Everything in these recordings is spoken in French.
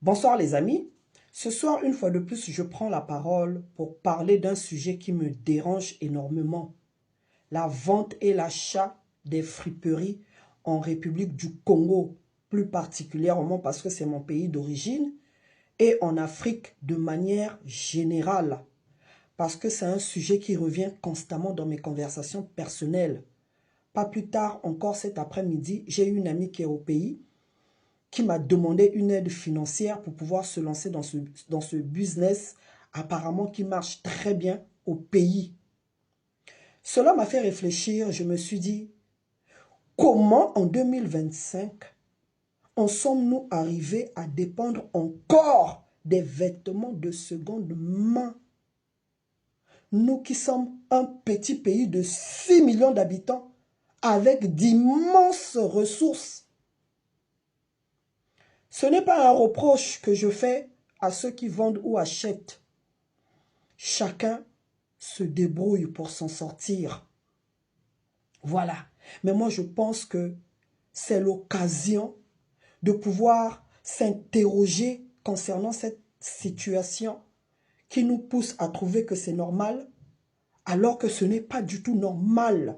Bonsoir les amis. Ce soir, une fois de plus, je prends la parole pour parler d'un sujet qui me dérange énormément. La vente et l'achat des friperies en République du Congo, plus particulièrement parce que c'est mon pays d'origine, et en Afrique de manière générale, parce que c'est un sujet qui revient constamment dans mes conversations personnelles. Pas plus tard, encore cet après-midi, j'ai eu une amie qui est au pays, qui m'a demandé une aide financière pour pouvoir se lancer dans ce business apparemment qui marche très bien au pays. Cela m'a fait réfléchir, je me suis dit, comment en 2025 en sommes-nous arrivés à dépendre encore des vêtements de seconde main? Nous qui sommes un petit pays de 6 millions d'habitants avec d'immenses ressources. Ce n'est pas un reproche que je fais à ceux qui vendent ou achètent. Chacun se débrouille pour s'en sortir. Voilà. Mais moi, je pense que c'est l'occasion de pouvoir s'interroger concernant cette situation qui nous pousse à trouver que c'est normal, alors que ce n'est pas du tout normal.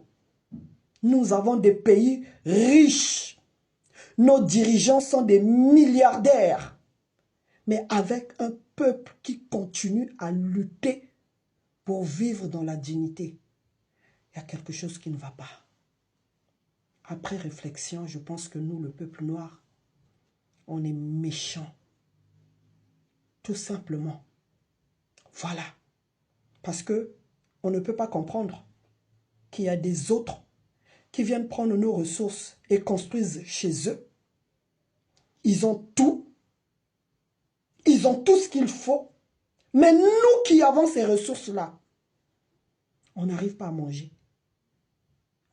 Nous avons des pays riches. Nos dirigeants sont des milliardaires. Mais avec un peuple qui continue à lutter pour vivre dans la dignité. Il y a quelque chose qui ne va pas. Après réflexion, je pense que nous, le peuple noir, on est méchants. Tout simplement. Voilà. Parce que on ne peut pas comprendre qu'il y a des autres qui viennent prendre nos ressources et construisent chez eux. Ils ont tout. Ils ont tout ce qu'il faut. Mais nous qui avons ces ressources-là, on n'arrive pas à manger.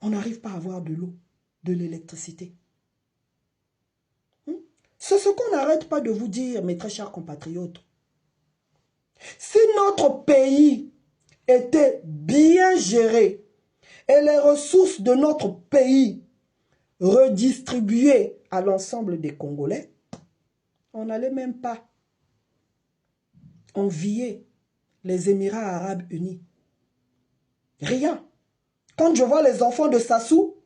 On n'arrive pas à avoir de l'eau, de l'électricité. C'est ce qu'on n'arrête pas de vous dire, mes très chers compatriotes. Si notre pays était bien géré et les ressources de notre pays redistribuées à l'ensemble des Congolais, on n'allait même pas envier les Émirats arabes unis. Rien. Quand je vois les enfants de Sassou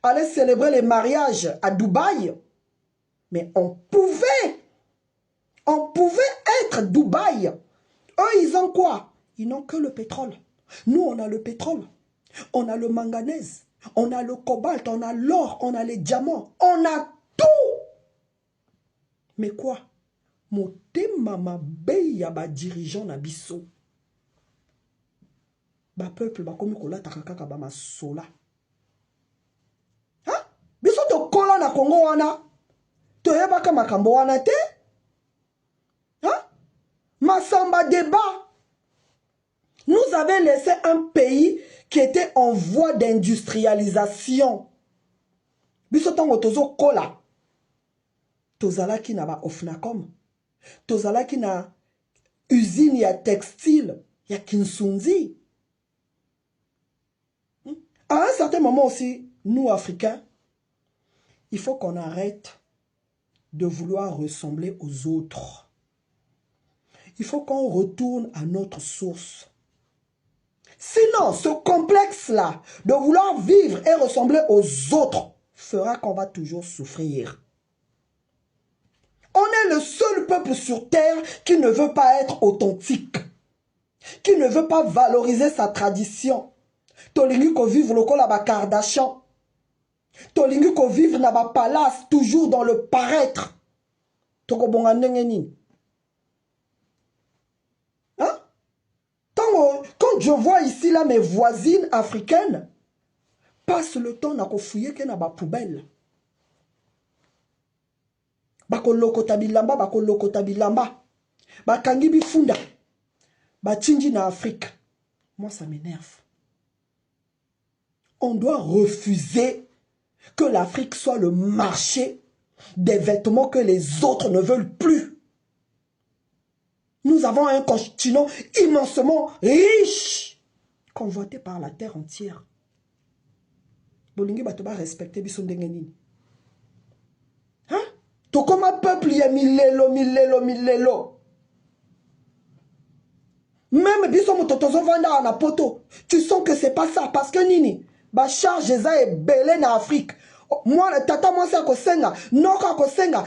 aller célébrer les mariages à Dubaï, mais on pouvait être Dubaï. Eux, ils ont quoi? Ils n'ont que le pétrole. Nous, on a le pétrole. On a le manganèse. On a le cobalt. On a l'or. On a les diamants. On a tout. Mais quoi? Motema mabeya ba dirigeant na biso. Ba peuple ba komi kola takaka ba masola. Hein? Biso to kola na Congo wana. To yebaka makambo wana te? Hein? Massamba débat. Nous avons laissé un pays qui était en voie d'industrialisation. Bisotongo tozo kola. Tozala ki na ba Ofnacom. Tozala ki na usine ya textile ya Kinsunzi. À un certain moment aussi, nous Africains, il faut qu'on arrête de vouloir ressembler aux autres. Il faut qu'on retourne à notre source. Sinon, ce complexe-là de vouloir vivre et ressembler aux autres fera qu'on va toujours souffrir. On est le seul peuple sur terre qui ne veut pas être authentique, qui ne veut pas valoriser sa tradition. Tolingi ko vivre le la ba Kardashian. Tolingi ko vivre na ba palace toujours dans le paraître. Toko bonga ndenge nini. Hein? Quand je vois ici là mes voisines africaines passent le temps na ko fouiller ke na ba poubelle. Bako lokota bilamba, bako lokota bilamba. Bakangi bifunda. Batinji na Afrique. Moi ça m'énerve. On doit refuser que l'Afrique soit le marché des vêtements que les autres ne veulent plus. Nous avons un continent immensement riche, convoité par la terre entière. Bolingi batoba respecter biso ndenge nini. Hein? To comme un peuple, il y a milelo. Même biso mototozo vanda na poto. Tu sens que c'est pas ça. Parce que nini, ba charge eza est belé na Afrique. Moi, tata moi c'est kosenga, noka kosenga,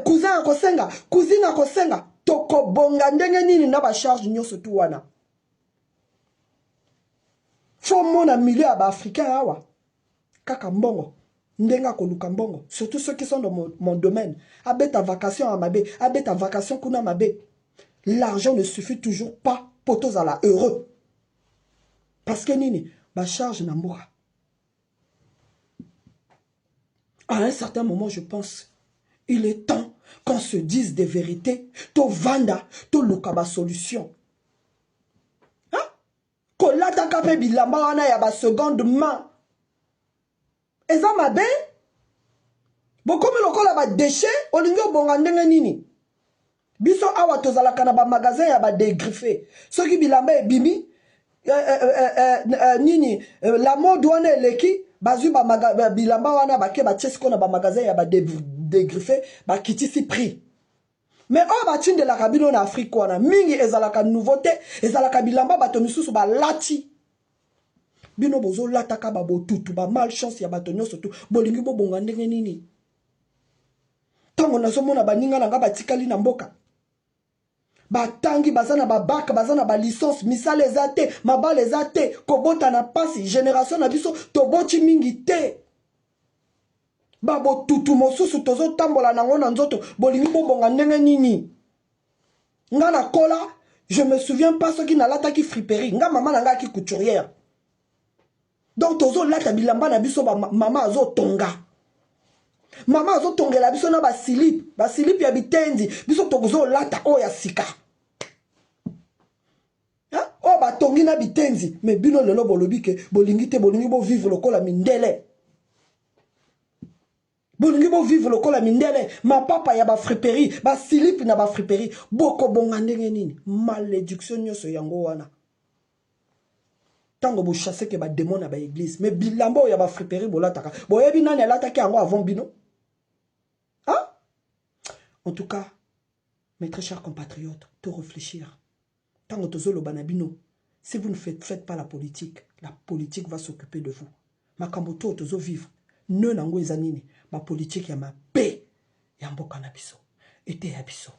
cousin kosenga, cousine kosenga. Toko bonga ndenge nini na ba charge nyoso tu wana. Faut mon milieu à ba africain awa. Kaka mbongo. Ndenga koluka mbongo. Surtout ceux qui sont dans mon domaine. Abet ta vacation à mabe, abet ta vacation kuna mabe. L'argent ne suffit toujours pas. Potos à la heureux. Parce que nini, ba charge na mboka. À un certain moment, je pense, il est temps qu'on se dise des vérités. To vanda, to lukaba solution. Hein? Kolata kape bilamba wana ya ba seconde main. Eza mabe? Bokomi lokola ba déchet, olingo bonga ndenge nini? Biso awa tozalaka na ba magasin ya ba dégriffé. Soki bilamba e bimi, nini, la mode wana eleki, bazu ba bilamba wana bake ba tiesko na ba magasin ya ba dégriffé, ba kitisi prix. Mais oh ba tinde la kabino na Afrique wana, mingi ezalaka nouveauté, ezalaka bilamba bato misusu ba lati. Bino bozo lataka ba botutu, ba malchance ya bato nyonso tu, bolingi bo bonga ndenge nini. Tango nazomona baninga nanga batikali na mboka. Batangi bazana ba bac, bazana ba licence, misale ezate, mabale ezate, kobota na pasi, génération na biso, toboti mingi te. Babo tutu mosusu tozo tambola nango na nzoto, bolingi bonga ndenge nini. Nga na kola, je me souviens pas ce qui na lata ki friperie, nga maman nanga ki couturière. Donc tozo lata bilamba na biso ba mama azo tonga. Mama azo tongela biso na ba silip ya bitenzi, biso tozo lata o ya sika. Oh ba tongi na bitenzi, mais bino lelo bolobi ke bolingi te bolingi bo vivre lokola mindele. Bolingi bo vivre lokola mindele, ma papa ya ba friperie, ba silip na ba friperie, boko bonga ndenge nini, malédiction nyoso yango wana. Tango bo chasser ke ba démon na ba église, mais bilamba ya ba friperie bolataka. Boyebi nani alataki yango avant bino? Hein? En tout cas, mes très chers compatriotes, tout réfléchir. Tango tozolo banabino, si vous ne faites pas la politique va s'occuper de vous. Makamboto tozo vivre. Ne nango ezanini, ma politique ya ma paix, ya mboka na biso. Ete ya biso.